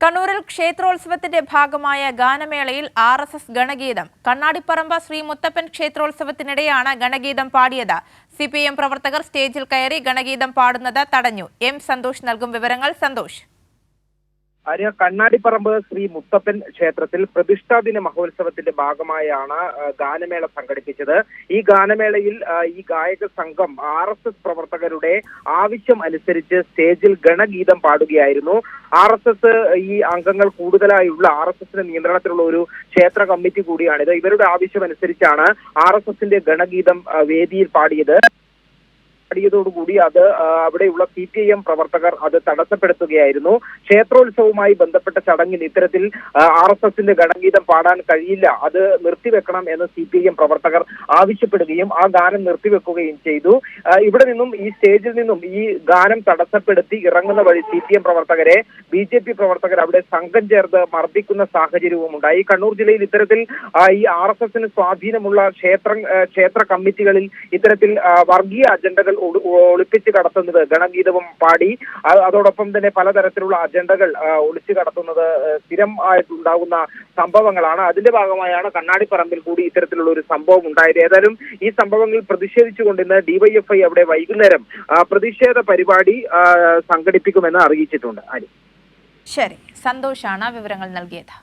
കണ്ണൂരിൽ ക്ഷേത്രോത്സവത്തിന്റെ ഭാഗമായ ഗാനമേളയിൽ RSS ഗണഗീതം. കണ്ണാടിപ്പറമ്പ് ശ്രീ മുത്തപ്പൻ ക്ഷേത്രോത്സവത്തിനിടെയാണ് ഗണഗീതം പാടിയത്. CPM പ്രവർത്തകർ സ്റ്റേജിൽ കയറി ഗണഗീതം പാടുന്നത് തടഞ്ഞു. M സന്തോഷ് നൽകും വിവരങ്ങൾ. സന്തോഷ്. കണ്ണാടിപ്പറമ്പ് ശ്രീ മുത്തപ്പൻ ക്ഷേത്രത്തിൽ പ്രതിഷ്ഠാദിന മഹോത്സവത്തിന്റെ ഭാഗമായാണ് ഗാനമേള സംഘടിപ്പിച്ചത്. ഈ ഗാനമേളയിൽ ഈ ഗായക സംഘം RSS പ്രവർത്തകരുടെ ആവശ്യം അനുസരിച്ച് സ്റ്റേജിൽ ഗണഗീതം പാടുകയായിരുന്നു. RSS ഈ അംഗങ്ങൾ കൂടുതലായുള്ള RSSന്റെ നിയന്ത്രണത്തിലുള്ള ഒരു ക്ഷേത്ര കമ്മിറ്റി കൂടിയാണിത്. ഇവരുടെ ആവശ്യം അനുസരിച്ചാണ് RSSന്റെ ഗണഗീതം വേദിയിൽ പാടിയത്. ോടുകൂടി അത് അവിടെയുള്ള CPIM പ്രവർത്തകർ അത് തടസ്സപ്പെടുത്തുകയായിരുന്നു. ക്ഷേത്രോത്സവവുമായി ബന്ധപ്പെട്ട ചടങ്ങിൽ ഇത്തരത്തിൽ RSSന്റെ ഗണഗീതം പാടാൻ കഴിയില്ല, അത് നിർത്തിവെക്കണം എന്ന് CPIM പ്രവർത്തകർ ആവശ്യപ്പെടുകയും ആ ഗാനം നിർത്തിവെക്കുകയും ചെയ്തു. ഇവിടെ നിന്നും ഈ സ്റ്റേജിൽ നിന്നും ഈ ഗാനം തടസ്സപ്പെടുത്തി ഇറങ്ങുന്ന വഴി CPM പ്രവർത്തകരെ BJP പ്രവർത്തകർ അവിടെ സംഘം ചേർത്ത് മർദ്ദിക്കുന്ന സാഹചര്യവും ഉണ്ടായി. കണ്ണൂർ ജില്ലയിൽ ഇത്തരത്തിൽ ഈ RSSന് സ്വാധീനമുള്ള ക്ഷേത്ര കമ്മിറ്റികളിൽ ഇത്തരത്തിൽ വർഗീയ അജണ്ടകൾ ഒളിപ്പിച്ച് കടത്തുന്നത്, ഗണഗീതവും പാടി അതോടൊപ്പം തന്നെ പലതരത്തിലുള്ള അജണ്ടകൾ ഒളിച്ചു കടത്തുന്നത് സ്ഥിരമായിട്ടുണ്ടാകുന്ന സംഭവങ്ങളാണ്. അതിന്റെ ഭാഗമായാണ് കണ്ണാടിപ്പറമ്പിൽ കൂടി ഇത്തരത്തിലുള്ള ഒരു സംഭവം ഉണ്ടായത്. ഏതായാലും ഈ സംഭവങ്ങളിൽ പ്രതിഷേധിച്ചുകൊണ്ട് ഇന്ന് DYFI അവിടെ വൈകുന്നേരം പ്രതിഷേധ പരിപാടി സംഘടിപ്പിക്കുമെന്ന് അറിയിച്ചിട്ടുണ്ട്. ശരി, സന്തോഷാണ് വിവരങ്ങൾ നൽകിയത്.